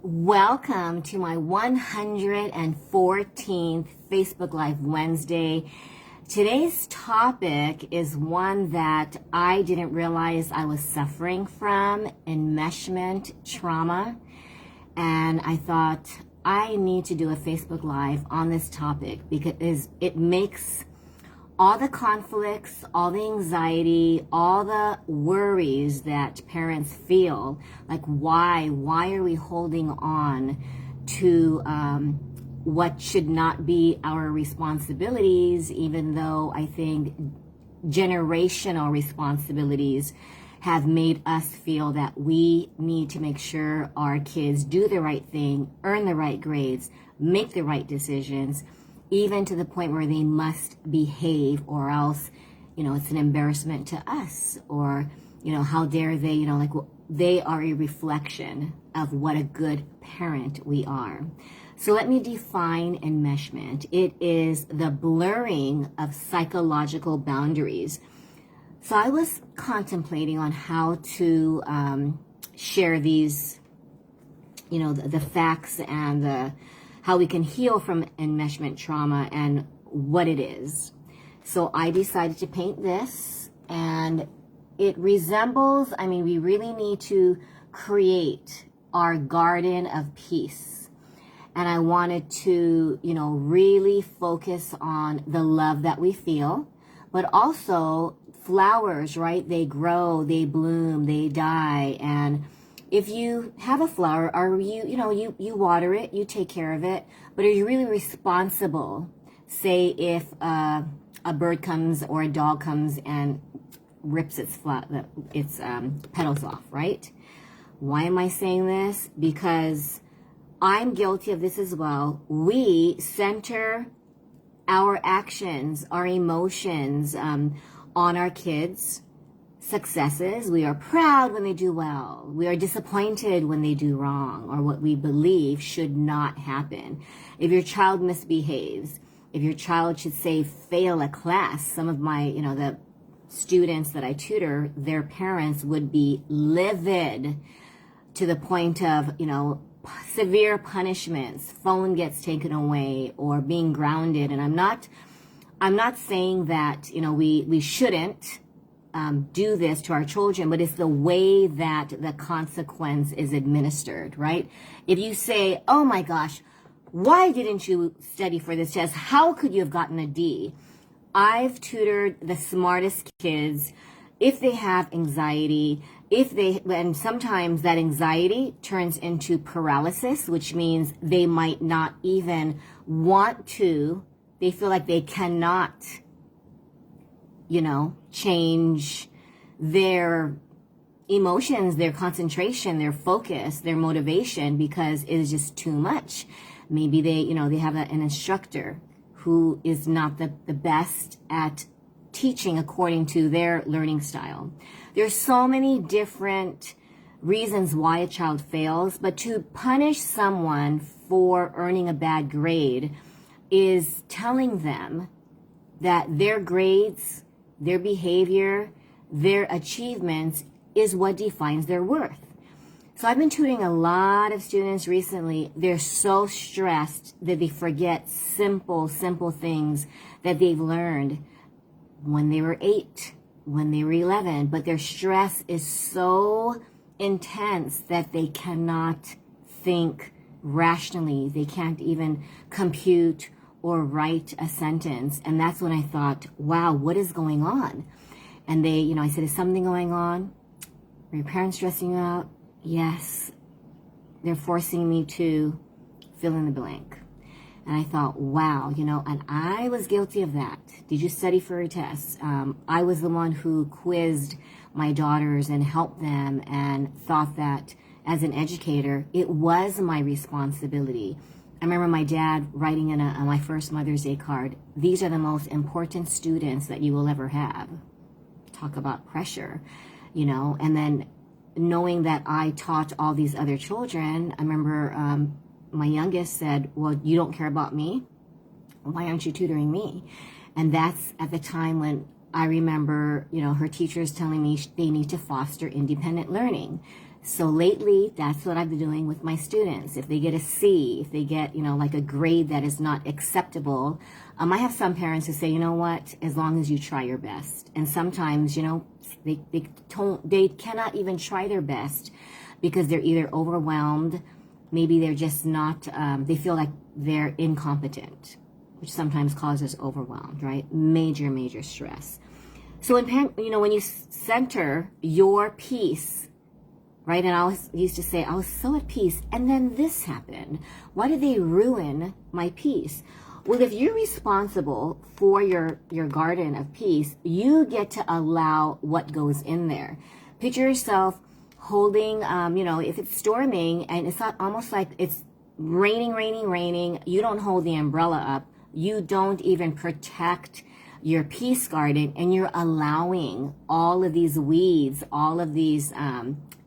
Welcome to my 114th Facebook Live Wednesday. Today's topic is one that I didn't realize I was suffering from, enmeshment trauma. And I thought I need to do a Facebook Live on this topic because it makes all the conflicts, all the anxiety, all the worries that parents feel, like why are we holding on to what should not be our responsibilities, even though I think generational responsibilities have made us feel that we need to make sure our kids do the right thing, earn the right grades, make the right decisions, even to the point where they must behave, or else, it's an embarrassment to us, or, how dare they, like they are a reflection of what a good parent we are. So let me define enmeshment. It is the blurring of psychological boundaries. So I was contemplating on how to share these, the facts and how we can heal from enmeshment trauma and what it is. So I decided to paint this, and it resembles, we really need to create our garden of peace. And I wanted to, really focus on the love that we feel, but also flowers, right? They grow, they bloom, they die. And if you have a flower, you water it, you take care of it, but are you really responsible? Say if a bird comes or a dog comes and rips its petals off, right? Why am I saying this? Because I'm guilty of this as well. We center our actions, our emotions on our kids' successes. We are proud when they do well. We are disappointed when they do wrong, or what we believe should not happen. If your child misbehaves, if your child should say fail a class, some of my, the students that I tutor, their parents would be livid to the point of, severe punishments, phone gets taken away, or being grounded. And I'm not saying that, we shouldn't do this to our children, but it's the way that the consequence is administered, right? If you say, oh my gosh, why didn't you study for this test? How could you have gotten a D? I've tutored the smartest kids. If they have anxiety, and sometimes that anxiety turns into paralysis, which means they might not even want to, they feel like they cannot change their emotions, their concentration, their focus, their motivation, because it is just too much. Maybe they have an instructor who is not the best at teaching according to their learning style. There's so many different reasons why a child fails, but to punish someone for earning a bad grade is telling them that their grades, their behavior, their achievements is what defines their worth. So I've been tutoring a lot of students recently. They're so stressed that they forget simple things that they've learned when they were 8, when they were 11. But their stress is so intense that they cannot think rationally. They can't even compute or write a sentence. And that's when I thought, wow, what is going on? And I said, is something going on? Are your parents stressing you out? Yes. They're forcing me to fill in the blank. And I thought, wow, and I was guilty of that. Did you study for a test? I was the one who quizzed my daughters and helped them, and thought that as an educator, it was my responsibility. I remember my dad writing in my first Mother's Day card, these are the most important students that you will ever have. Talk about pressure, and then knowing that I taught all these other children, I remember my youngest said, well, you don't care about me? Why aren't you tutoring me? And that's at the time when I remember, her teachers telling me they need to foster independent learning. So lately, that's what I've been doing with my students. If they get a C, if they get, like a grade that is not acceptable, I have some parents who say, you know what, as long as you try your best. And sometimes, they cannot even try their best because they're either overwhelmed, maybe they're just not, they feel like they're incompetent, which sometimes causes overwhelm, right? Major, major stress. So when you center your peace, right? And I used to say, I was so at peace, and then this happened. Why did they ruin my peace? Well, if you're responsible for your garden of peace, you get to allow what goes in there. Picture yourself holding, if it's storming and it's not almost like it's raining, you don't hold the umbrella up. You don't even protect your peace garden, and you're allowing all of these weeds, all of these,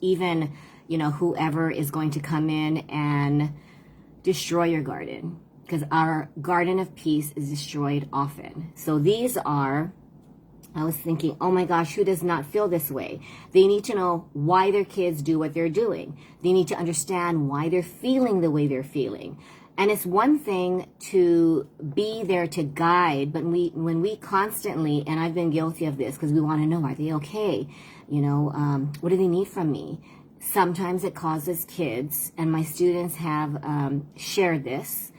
even, whoever is going to come in and destroy your garden, because our garden of peace is destroyed often. So I was thinking, oh my gosh, who does not feel this way? They need to know why their kids do what they're doing. They need to understand why they're feeling the way they're feeling. And it's one thing to be there to guide, but when we constantly, and I've been guilty of this, because we want to know, are they okay? What do they need from me? Sometimes it causes kids, and my students have shared this,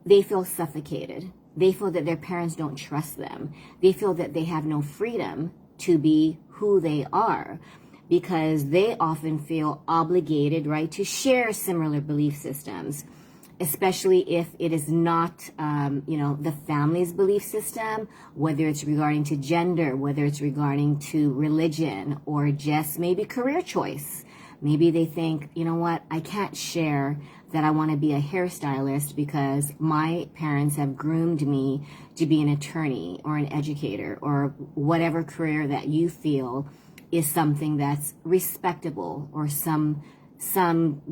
they feel suffocated. They feel that their parents don't trust them. They feel that they have no freedom to be who they are, because they often feel obligated, right, to share similar belief systems, especially if it is not, the family's belief system, whether it's regarding to gender, whether it's regarding to religion, or just maybe career choice. Maybe they think, you know what, I can't share that I want to be a hairstylist because my parents have groomed me to be an attorney or an educator, or whatever career that you feel is something that's respectable, or some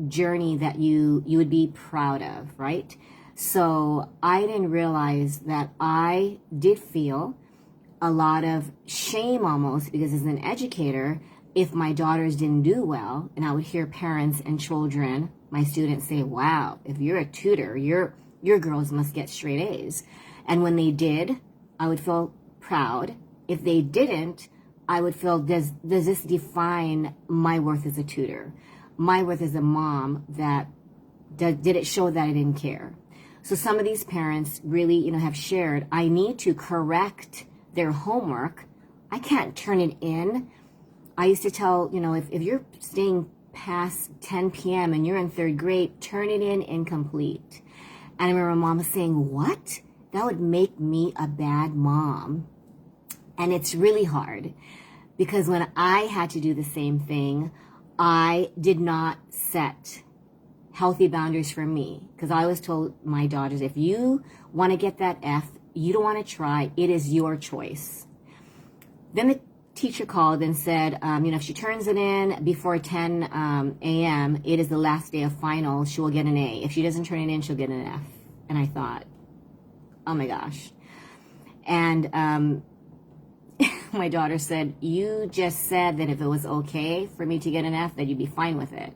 journey that you would be proud of, right? So I didn't realize that I did feel a lot of shame almost, because as an educator, if my daughters didn't do well, and I would hear parents and children, my students say, wow, if you're a tutor, your girls must get straight A's. And when they did, I would feel proud. If they didn't, I would feel, does this define my worth as a tutor? My worth as a mom, that did it show that I didn't care? So some of these parents really, have shared, I need to correct their homework. I can't turn it in. I used to tell, if you're staying past 10 p.m. and you're in third grade, turn it in incomplete. And I remember mom saying, what? That would make me a bad mom. And it's really hard, because when I had to do the same thing, I did not set healthy boundaries for me, because I always told my daughters, if you want to get that F, you don't want to try, it is your choice. Then the teacher called and said, if she turns it in before 10 a.m., it is the last day of finals, she will get an A. If she doesn't turn it in, she'll get an F. And I thought, oh my gosh. And my daughter said, you just said that if it was okay for me to get an F, that you'd be fine with it.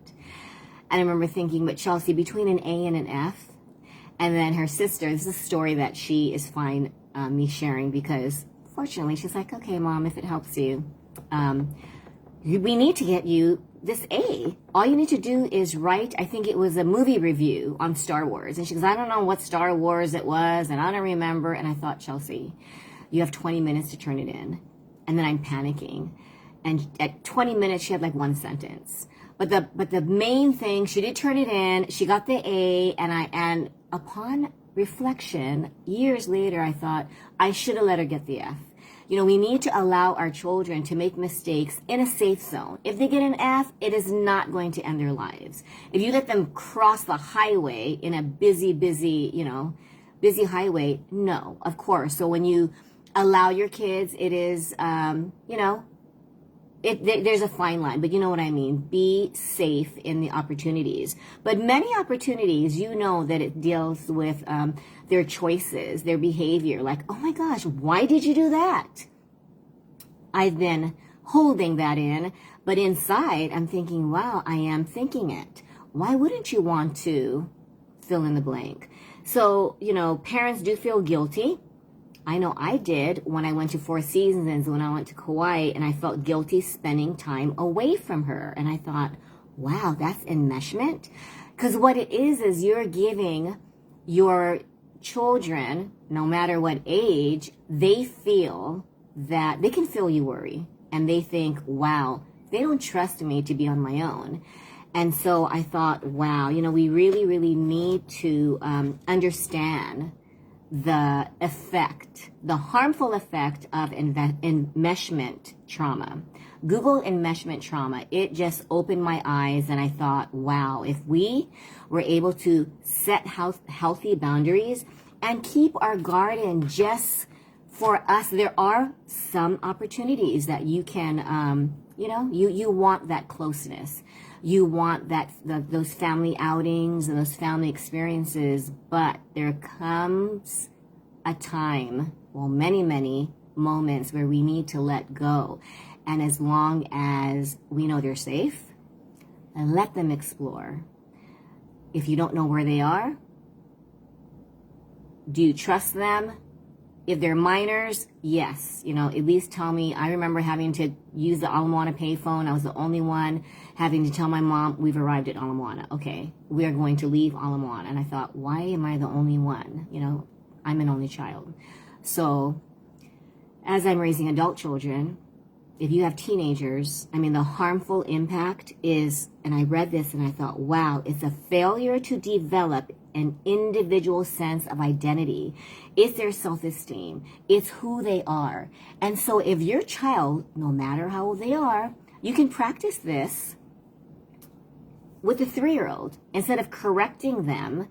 And I remember thinking, but Chelsea, between an A and an F, and then her sister, this is a story that she is fine me sharing, because fortunately she's like, okay, mom, if it helps you, we need to get you this A. All you need to do is write, I think it was a movie review on Star Wars. And she goes, I don't know what Star Wars it was, and I don't remember. And I thought, Chelsea, you have 20 minutes to turn it in. And then I'm panicking. And at 20 minutes, she had like one sentence. But the main thing, she did turn it in. She got the A, and upon reflection, years later, I thought I should have let her get the F. We need to allow our children to make mistakes in a safe zone. If they get an F, it is not going to end their lives. If you let them cross the highway in a busy highway, no, of course. So when you allow your kids, it is, there's a fine line, but you know what I mean. Be safe in the opportunities. But many opportunities, that it deals with their choices, their behavior. Like, oh my gosh, why did you do that? I've been holding that in, But inside, I'm thinking, wow, I am thinking it. Why wouldn't you want to fill in the blank? So, parents do feel guilty. I know I did when I went to Four Seasons, when I went to Kauai, and I felt guilty spending time away from her. And I thought, wow, that's enmeshment. Because what it is you're giving your children, no matter what age, they feel that they can feel you worry. And they think, wow, they don't trust me to be on my own. And so I thought, wow, we really, really need to understand the effect, the harmful effect of enmeshment trauma. Google enmeshment trauma. It just opened my eyes, and I thought, wow, if we were able to set healthy boundaries and keep our garden just for us, there are some opportunities that you can, you want that closeness. You want those family outings and those family experiences, but there comes a time, many, many moments where we need to let go. And as long as we know they're safe, let them explore. If you don't know where they are, do you trust them? If they're minors, yes, at least tell me. I remember having to use the Ala Moana payphone. I was the only one having to tell my mom, we've arrived at Ala Moana. Okay, we are going to leave Ala Moana. And I thought, why am I the only one? I'm an only child. So as I'm raising adult children, if you have teenagers, the harmful impact is, and I read this and I thought, wow, it's a failure to develop an individual sense of identity. It's their self-esteem. It's who they are. And so if your child, no matter how old they are, you can practice this with a 3-year-old. Instead of correcting them,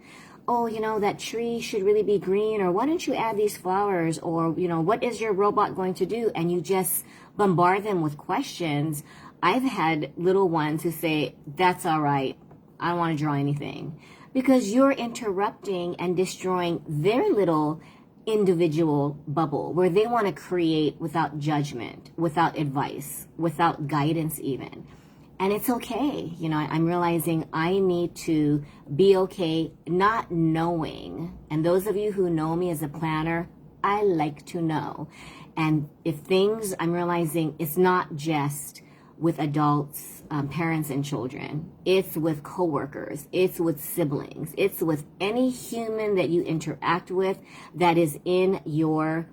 oh, that tree should really be green, or why don't you add these flowers, or, what is your robot going to do? And you just bombard them with questions. I've had little ones who say, that's all right, I don't want to draw anything. Because you're interrupting and destroying their little individual bubble where they want to create without judgment, without advice, without guidance even. And it's okay. I'm realizing I need to be okay not knowing. And those of you who know me as a planner, I like to know. And if things, I'm realizing it's not just with adults, parents and children. It's with coworkers. It's with siblings. It's with any human that you interact with that is in your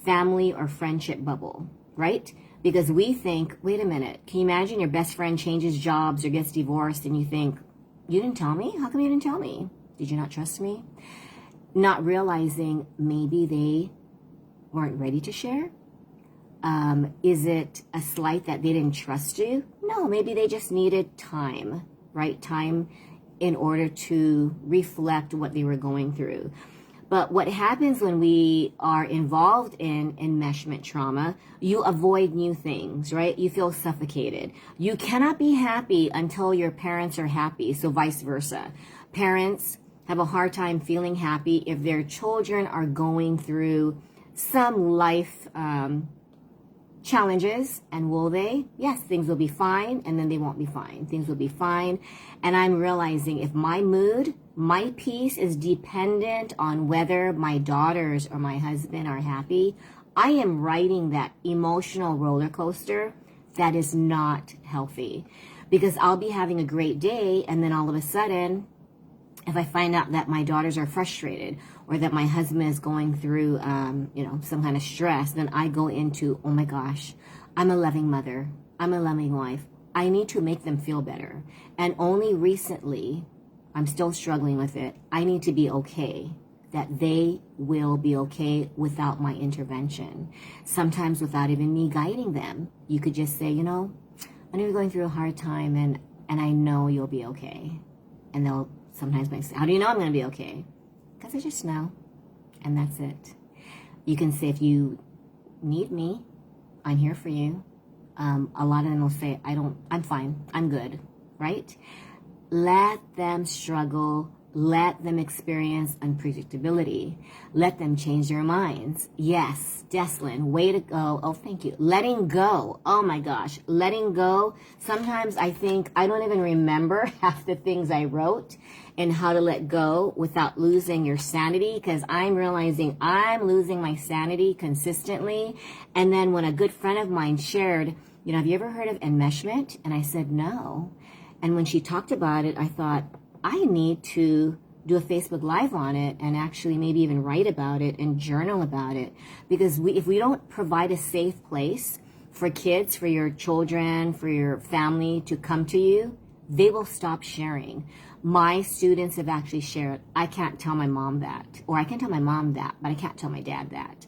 family or friendship bubble, right? Because we think, wait a minute, can you imagine your best friend changes jobs or gets divorced and you think, you didn't tell me? How come you didn't tell me? Did you not trust me? Not realizing maybe they weren't ready to share. Is it a slight that they didn't trust you? No, maybe they just needed time, right? Time in order to reflect what they were going through. But what happens when we are involved in enmeshment trauma, you avoid new things, right? You feel suffocated. You cannot be happy until your parents are happy, so vice versa. Parents have a hard time feeling happy if their children are going through some life challenges. And will they? Yes, things will be fine, and then they won't be fine. Things will be fine. And I'm realizing if my mood, my peace is dependent on whether my daughters or my husband are happy, I am riding that emotional roller coaster that is not healthy. Because I'll be having a great day, and then all of a sudden, if I find out that my daughters are frustrated or that my husband is going through, some kind of stress, then I go into, oh my gosh, I'm a loving mother. I'm a loving wife. I need to make them feel better. And only recently, I'm still struggling with it. I need to be okay, that they will be okay without my intervention. Sometimes without even me guiding them. You could just say, I know you're going through a hard time and I know you'll be okay. And they'll sometimes say, how do you know I'm going to be okay? Because I just know. And that's it. You can say, if you need me, I'm here for you. A lot of them will say, I'm fine. I'm good. Right? Let them struggle. Let them experience unpredictability. Let them change their minds. Yes, Deslin, way to go. Oh, thank you. Letting go. Oh my gosh, letting go. Sometimes I think I don't even remember half the things I wrote and how to let go without losing your sanity, because I'm realizing I'm losing my sanity consistently. And then when a good friend of mine shared, have you ever heard of enmeshment? And I said, no. And when she talked about it, I thought, I need to do a Facebook Live on it and actually maybe even write about it and journal about it. Because if we don't provide a safe place for kids, for your children, for your family to come to you, they will stop sharing. My students have actually shared, I can't tell my mom that, or I can tell my mom that, but I can't tell my dad that.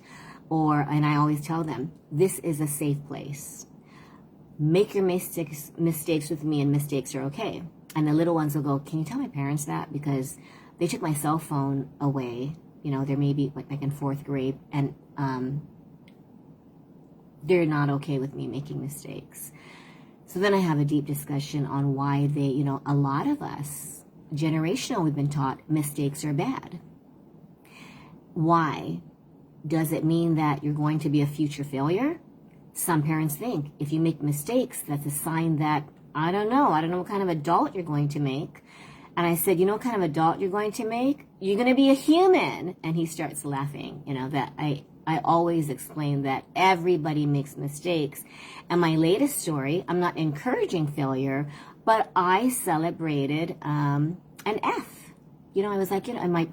And I always tell them, this is a safe place. Make your mistakes with me, and mistakes are okay. And the little ones will go, can you tell my parents that? Because they took my cell phone away. They're maybe like in 4th grade, and they're not okay with me making mistakes. So then I have a deep discussion on why they, a lot of us, generational, we've been taught mistakes are bad. Why? Does it mean that you're going to be a future failure? Some parents think if you make mistakes, that's a sign that, I don't know what kind of adult you're going to make. And I said, what kind of adult you're going to make? You're going to be a human. And he starts laughing, that I always explain that everybody makes mistakes. And my latest story, I'm not encouraging failure, but I celebrated an F. I was like, and my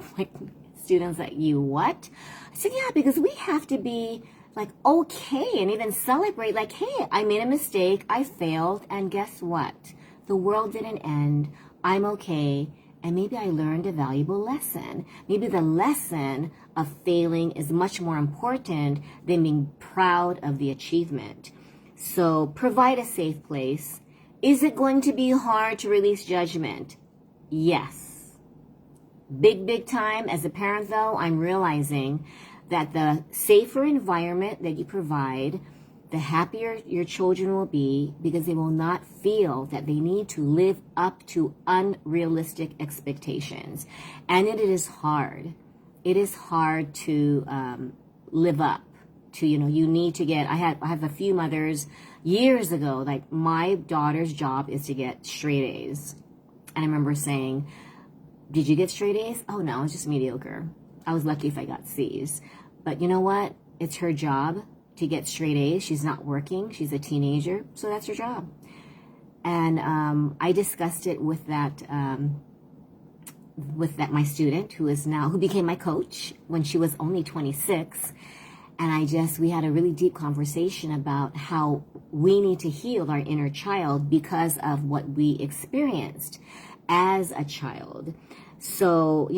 students like, you what? I said, yeah, because we have to be like, okay, and even celebrate, like, hey, I made a mistake, I failed, and guess what? The world didn't end, I'm okay, and maybe I learned a valuable lesson. Maybe the lesson of failing is much more important than being proud of the achievement. So provide a safe place. Is it going to be hard to release judgment? Yes. Big time. As a parent, though, I'm realizing that the safer environment that you provide, the happier your children will be, because they will not feel that they need to live up to unrealistic expectations. And it is hard. It is hard to live up to, you need to get, I have a few mothers years ago, like my daughter's job is to get straight A's. And I remember saying, did you get straight A's? Oh no, it's just mediocre. I was lucky if I got C's. But you know what? It's her job to get straight A's. She's not working. She's a teenager. So that's her job. And I discussed it with that my student who became my coach when she was only 26. And we had a really deep conversation about how we need to heal our inner child because of what we experienced as a child. So,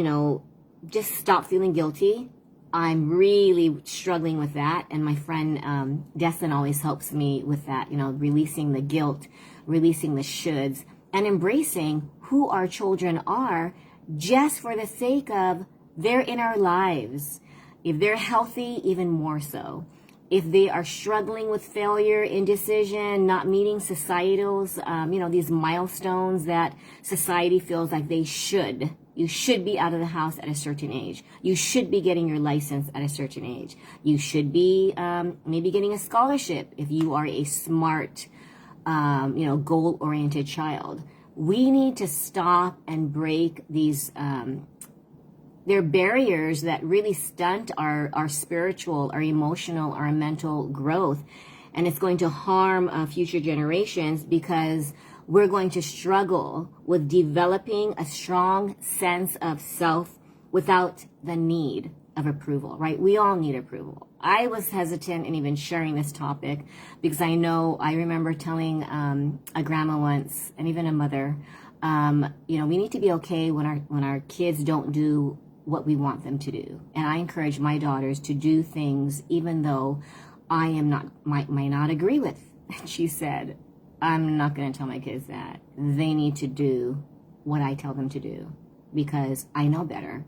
just stop feeling guilty. I'm really struggling with that. And my friend, Deslin, always helps me with that, releasing the guilt, releasing the shoulds, and embracing who our children are just for the sake of they're in our lives. If they're healthy, even more so. If they are struggling with failure, indecision, not meeting societal's, these milestones that society feels like they should. You should be out of the house at a certain age. You should be getting your license at a certain age. You should be maybe getting a scholarship if you are a smart, goal-oriented child. We need to stop and break these they're barriers that really stunt our spiritual, our emotional, our mental growth. And it's going to harm future generations because we're going to struggle with developing a strong sense of self without the need of approval, right? We all need approval. I was hesitant in even sharing this topic because I remember telling a grandma once, and even a mother, we need to be okay when our kids don't do what we want them to do. And I encourage my daughters to do things even though I might not agree with. And she said, I'm not going to tell my kids that. They need to do what I tell them to do because I know better.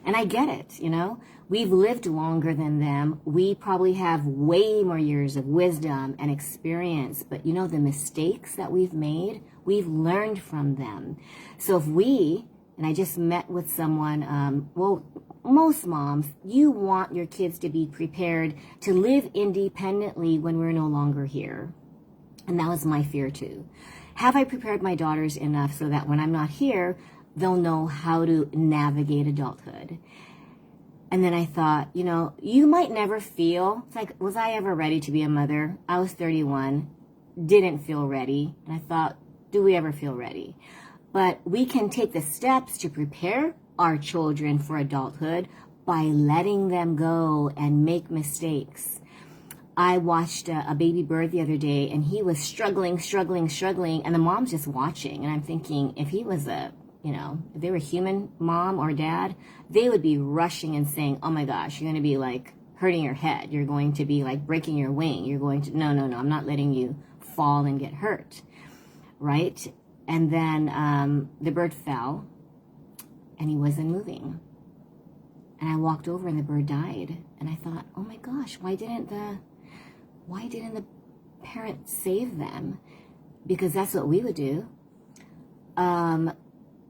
And I get it, you know. We've lived longer than them. We probably have way more years of wisdom and experience. But, you know, the mistakes that we've made, we've learned from them. So if we, and I just met with someone, well, most moms, you want your kids to be prepared to live independently when we're no longer here. And that was my fear too. Have I prepared my daughters enough so that when I'm not here, they'll know how to navigate adulthood? And then I thought, you know, you might never feel, it's like, was I ever ready to be a mother? I was 31, didn't feel ready. And I thought, do we ever feel ready? But we can take the steps to prepare our children for adulthood by letting them go and make mistakes. I watched a baby bird the other day, and he was struggling, and the mom's just watching. And I'm thinking, if he was if they were a human mom or dad, they would be rushing and saying, oh my gosh, you're going to be like hurting your head. You're going to be like breaking your wing. You're going to, no, I'm not letting you fall and get hurt. Right? And then the bird fell, and he wasn't moving. And I walked over, and the bird died. And I thought, oh my gosh, why didn't the parent save them? Because that's what we would do.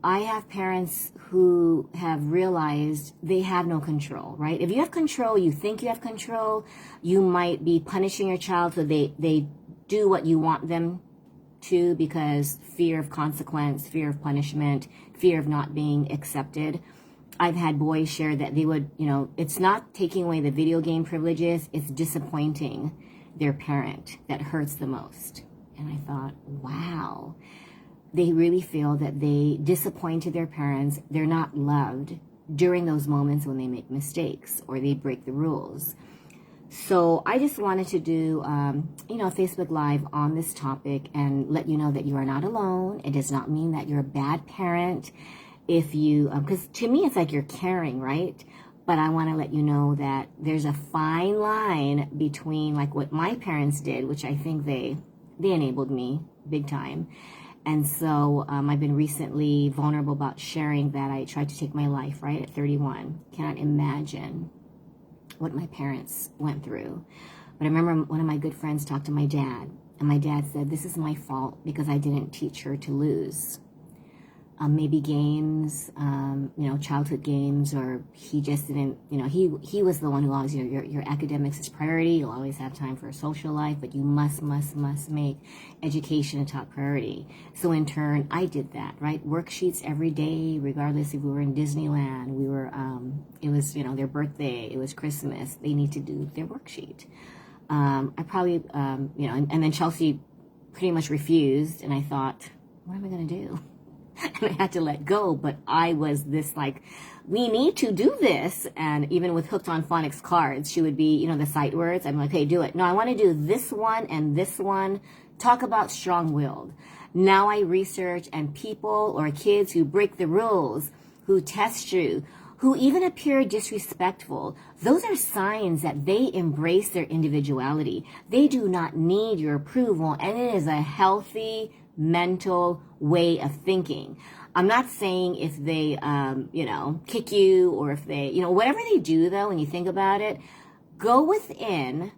I have parents who have realized they have no control, right? If you have control, you think you have control, you might be punishing your child so they do what you want them to, because fear of consequence, fear of punishment, fear of not being accepted. I've had boys share that they would, it's not taking away the video game privileges, it's disappointing their parent that hurts the most. And I thought, wow, they really feel that they disappointed their parents. They're not loved during those moments when they make mistakes or they break the rules. So I just wanted to do, a Facebook Live on this topic and let you know that you are not alone. It does not mean that you're a bad parent if you, because to me it's like you're caring, right? But I want to let you know that there's a fine line between like what my parents did, which I think they enabled me big time. And so I've been recently vulnerable about sharing that I tried to take my life, right, at 31. Cannot imagine what my parents went through. But I remember one of my good friends talked to my dad, and my dad said, this is my fault because I didn't teach her to lose. Maybe games, childhood games, or he just didn't, he was the one who always, your academics is priority. You'll always have time for a social life, but you must make education a top priority. So in turn, I did that, right? Worksheets every day, regardless if we were in Disneyland, we were, it was, their birthday, it was Christmas, they need to do their worksheet. I probably, and then Chelsea pretty much refused, and I thought, what am I going to do? And I had to let go, but I was this like, we need to do this. And even with Hooked on Phonics cards, she would be, the sight words. I'm like, hey, do it. No, I want to do this one and this one. Talk about strong-willed. Now I research, and people or kids who break the rules, who test you, who even appear disrespectful, those are signs that they embrace their individuality. They do not need your approval, and it is a healthy mental way of thinking. I'm not saying if they, kick you, or if they, whatever they do though, when you think about it, go within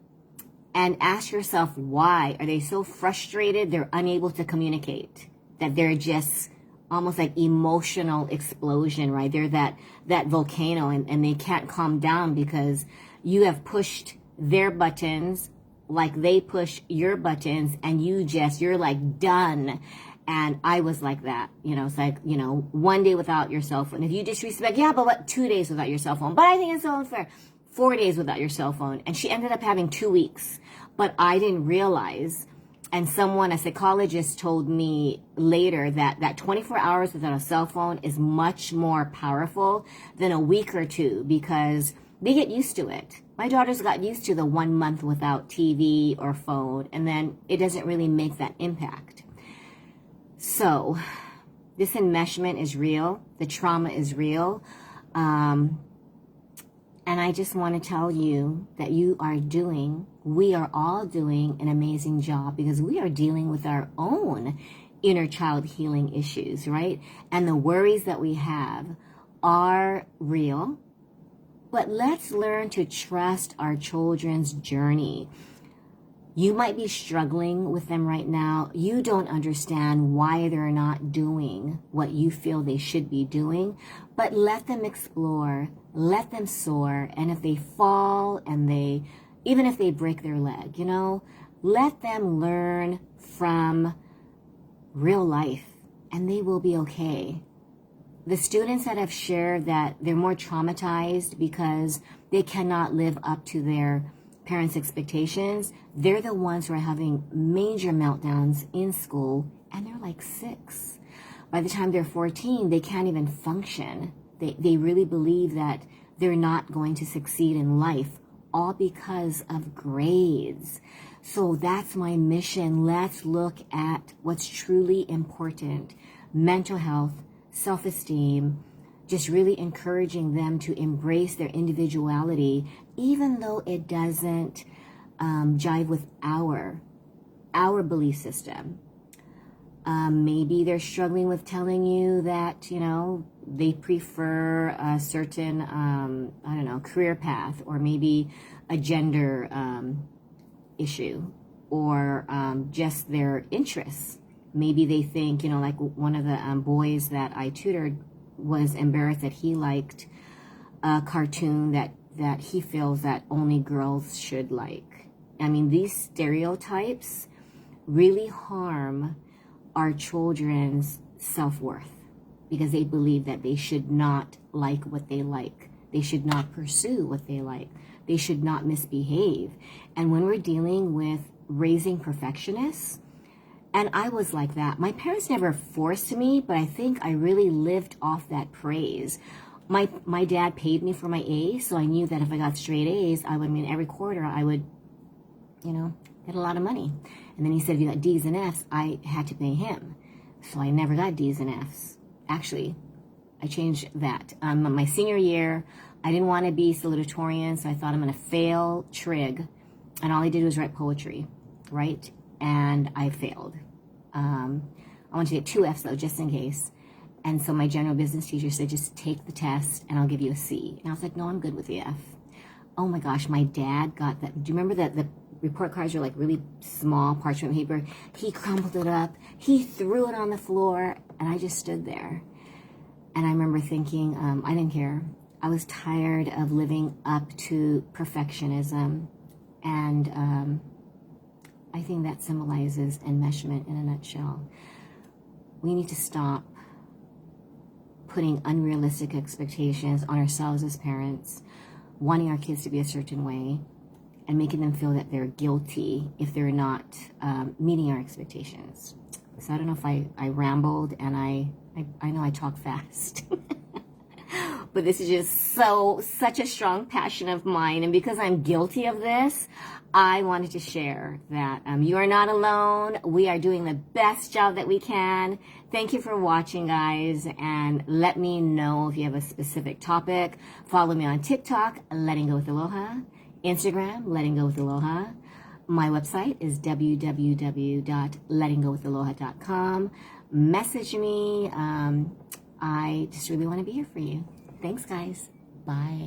and ask yourself, why are they so frustrated they're unable to communicate? That they're just almost like emotional explosion, right? They're that volcano, and they can't calm down because you have pushed their buttons like they push your buttons, and you're like done. And I was like that, it's like, 1 day without your cell phone. If you disrespect, yeah, but what, 2 days without your cell phone? But I think it's so unfair. 4 days without your cell phone. And she ended up having 2 weeks, but I didn't realize. And a psychologist told me later that 24 hours without a cell phone is much more powerful than a week or two, because they get used to it. My daughters got used to the 1 month without TV or phone, and then it doesn't really make that impact. So this enmeshment is real. The trauma is real. And I just want to tell you that we are all doing an amazing job, because we are dealing with our own inner child healing issues, right? And the worries that we have are real, but let's learn to trust our children's journey. You might be struggling with them right now. You don't understand why they're not doing what you feel they should be doing, but let them explore, let them soar, and if they fall and even if they break their leg, let them learn from real life and they will be okay. The students that have shared that they're more traumatized because they cannot live up to their parents' expectations, they're the ones who are having major meltdowns in school, and they're like 6. By the time they're 14, they can't even function. They really believe that they're not going to succeed in life, all because of grades. So that's my mission. Let's look at what's truly important: mental health, self-esteem, just really encouraging them to embrace their individuality, even though it doesn't jive with our belief system. Maybe they're struggling with telling you that, they prefer a certain, career path, or maybe a gender issue, or just their interests. Maybe they think, like one of the boys that I tutored was embarrassed that he liked a cartoon that he feels that only girls should like. I mean, these stereotypes really harm our children's self-worth, because they believe that they should not like what they like. They should not pursue what they like. They should not misbehave. And when we're dealing with raising perfectionists, and I was like that. My parents never forced me, but I think I really lived off that praise. My dad paid me for my A's, so I knew that if I got straight A's, every quarter I would, get a lot of money. And then he said if you got D's and F's, I had to pay him. So I never got D's and F's. Actually, I changed that. My senior year, I didn't want to be salutatorian, so I thought I'm going to fail trig. And all I did was write poetry, right? And I failed. I wanted to get 2 F's though, just in case. And so my general business teacher said, just take the test and I'll give you a C. And I was like, no, I'm good with the F. Oh my gosh, my dad got that. Do you remember that the report cards are like really small parchment paper? He crumpled it up. He threw it on the floor, and I just stood there. And I remember thinking, I didn't care. I was tired of living up to perfectionism. And I think that symbolizes enmeshment in a nutshell. We need to stop putting unrealistic expectations on ourselves as parents, wanting our kids to be a certain way, and making them feel that they're guilty if they're not meeting our expectations. So I don't know if I rambled, and I know I talk fast. But this is just such a strong passion of mine. And because I'm guilty of this, I wanted to share that you are not alone. We are doing the best job that we can. Thank you for watching, guys. And let me know if you have a specific topic. Follow me on TikTok, Letting Go with Aloha. Instagram, Letting Go with Aloha. My website is www.lettinggowithaloha.com. Message me. I just really want to be here for you. Thanks, guys. Bye.